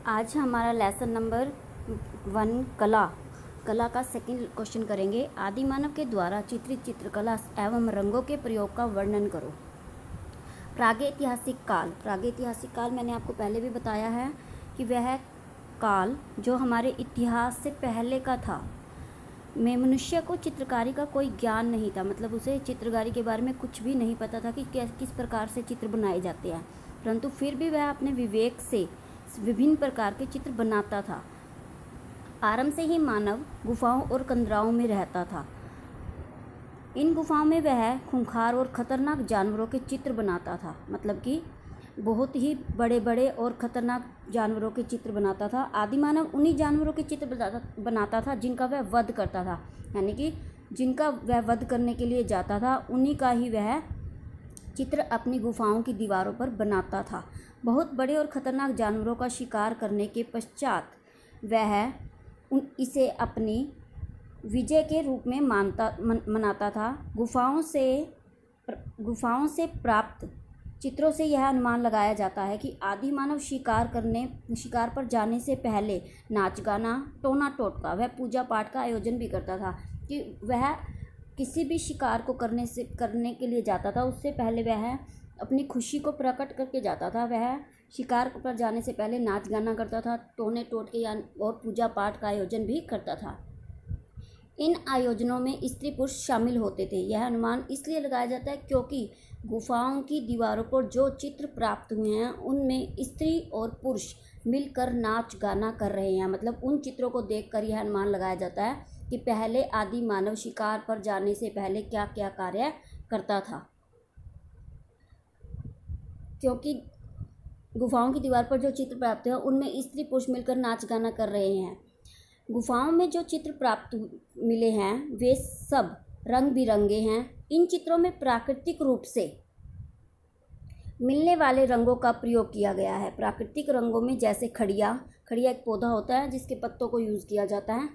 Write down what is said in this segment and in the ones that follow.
आज हमारा lesson number 1 कला का सेकंड क्वेश्चन करेंगे। आदि मानव के द्वारा चित्रित चित्रकला एवं रंगों के प्रयोग का वर्णन करो। प्रागैतिहासिक काल मैंने आपको पहले भी बताया है कि वह काल जो हमारे इतिहास से पहले का था, में मनुष्य को चित्रकारी का कोई ज्ञान नहीं था, मतलब उसे चित्रकारी के बारे में कुछ भी नहीं पता था कि किस प्रकार से चित्र बनाए जाते हैं, परंतु फिर भी वह अपने विवेक से विभिन्न प्रकार के चित्र बनाता था। आरंभ से ही मानव गुफाओं और कंदराओं में रहता था। इन गुफाओं में वह खूंखार और खतरनाक जानवरों के चित्र बनाता था, मतलब कि बहुत ही बड़े बड़े और ख़तरनाक जानवरों के चित्र बनाता था। आदि मानव उन्हीं जानवरों के चित्र बनाता था जिनका वह वध करता था, यानी कि जिनका वह वध करने के लिए जाता था उन्हीं का ही वह चित्र अपनी गुफाओं की दीवारों पर बनाता था। बहुत बड़े और ख़तरनाक जानवरों का शिकार करने के पश्चात वह इसे अपनी विजय के रूप में मनाता था। गुफाओं से प्राप्त चित्रों से यह अनुमान लगाया जाता है कि आदि मानव शिकार पर जाने से पहले नाच गाना, टोना टोटका वह पूजा पाठ का आयोजन भी करता था। कि वह किसी भी शिकार को करने के लिए जाता था, उससे पहले वह अपनी खुशी को प्रकट करके जाता था। वह शिकार पर जाने से पहले नाच गाना करता था, टोने टोटके और पूजा पाठ का आयोजन भी करता था। इन आयोजनों में स्त्री पुरुष शामिल होते थे। यह अनुमान इसलिए लगाया जाता है क्योंकि गुफाओं की दीवारों पर जो चित्र प्राप्त हुए हैं उनमें स्त्री और पुरुष मिलकर नाच गाना कर रहे हैं, मतलब उन चित्रों को देखकर यह अनुमान लगाया जाता है कि पहले आदि मानव शिकार पर जाने से पहले क्या क्या कार्य करता था। क्योंकि गुफाओं की दीवार पर जो चित्र प्राप्त हैं उनमें स्त्री पुरुष मिलकर नाच गाना कर रहे हैं। गुफाओं में जो चित्र प्राप्त मिले हैं वे सब रंग बिरंगे हैं। इन चित्रों में प्राकृतिक रूप से मिलने वाले रंगों का प्रयोग किया गया है। प्राकृतिक रंगों में जैसे खड़िया एक पौधा होता है जिसके पत्तों को यूज़ किया जाता है,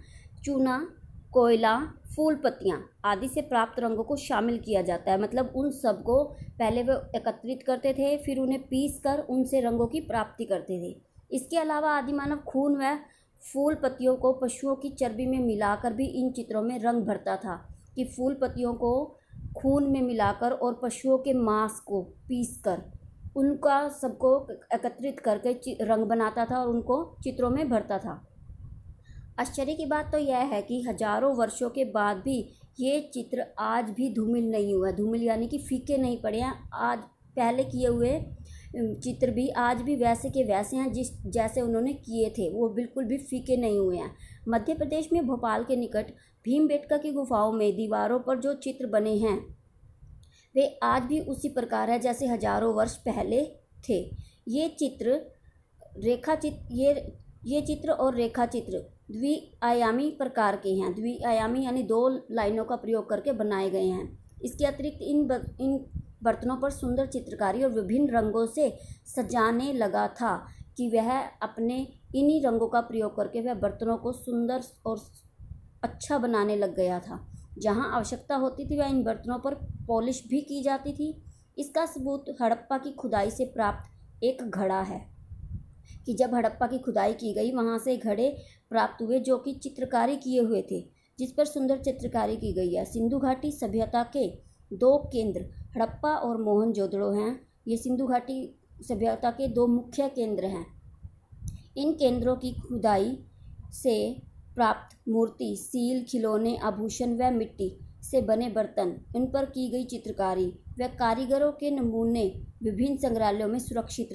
चूना, कोयला, फूल पत्तियाँ आदि से प्राप्त रंगों को शामिल किया जाता है। मतलब उन सब को पहले वे एकत्रित करते थे, फिर उन्हें पीस कर उनसे रंगों की प्राप्ति करते थे। इसके अलावा आदि मानव खून व फूल पत्तियों को पशुओं की चर्बी में मिलाकर भी इन चित्रों में रंग भरता था। कि फूल पत्तियों को खून में मिलाकर और पशुओं के मांस को पीसकर उनका सबको एकत्रित करके रंग बनाता था और उनको चित्रों में भरता था। आश्चर्य की बात तो यह है कि हजारों वर्षों के बाद भी ये चित्र आज भी धूमिल नहीं हुआ। धूमिल यानी कि फीके नहीं पड़े हैं। आज पहले किए हुए चित्र भी आज भी वैसे के वैसे हैं जैसे उन्होंने किए थे, वो बिल्कुल भी फीके नहीं हुए हैं। मध्य प्रदेश में भोपाल के निकट भीमबेटका की गुफाओं में दीवारों पर जो चित्र बने हैं वे आज भी उसी प्रकार है जैसे हजारों वर्ष पहले थे। ये चित्र और रेखा चित्र द्विआयामी प्रकार के हैं। द्विआयामी यानी 2 लाइनों का प्रयोग करके बनाए गए हैं। इसके अतिरिक्त इन बर्तनों पर सुंदर चित्रकारी और विभिन्न रंगों से सजाने लगा था कि वह अपने इन्हीं रंगों का प्रयोग करके वह बर्तनों को सुंदर और अच्छा बनाने लग गया था। जहां आवश्यकता होती थी वह इन बर्तनों पर पॉलिश भी की जाती थी। इसका सबूत हड़प्पा की खुदाई से प्राप्त एक घड़ा है कि जब हड़प्पा की खुदाई की गई वहां से घड़े प्राप्त हुए जो कि चित्रकारी किए हुए थे, जिस पर सुंदर चित्रकारी की गई है। सिंधु घाटी सभ्यता के 2 केंद्र हड़प्पा और मोहनजोदड़ो हैं। ये सिंधु घाटी सभ्यता के 2 मुख्य केंद्र हैं। इन केंद्रों की खुदाई से प्राप्त मूर्ति, सील, खिलौने, आभूषण व मिट्टी से बने बर्तन, इन पर की गई चित्रकारी व कारीगरों के नमूने विभिन्न संग्रहालयों में सुरक्षित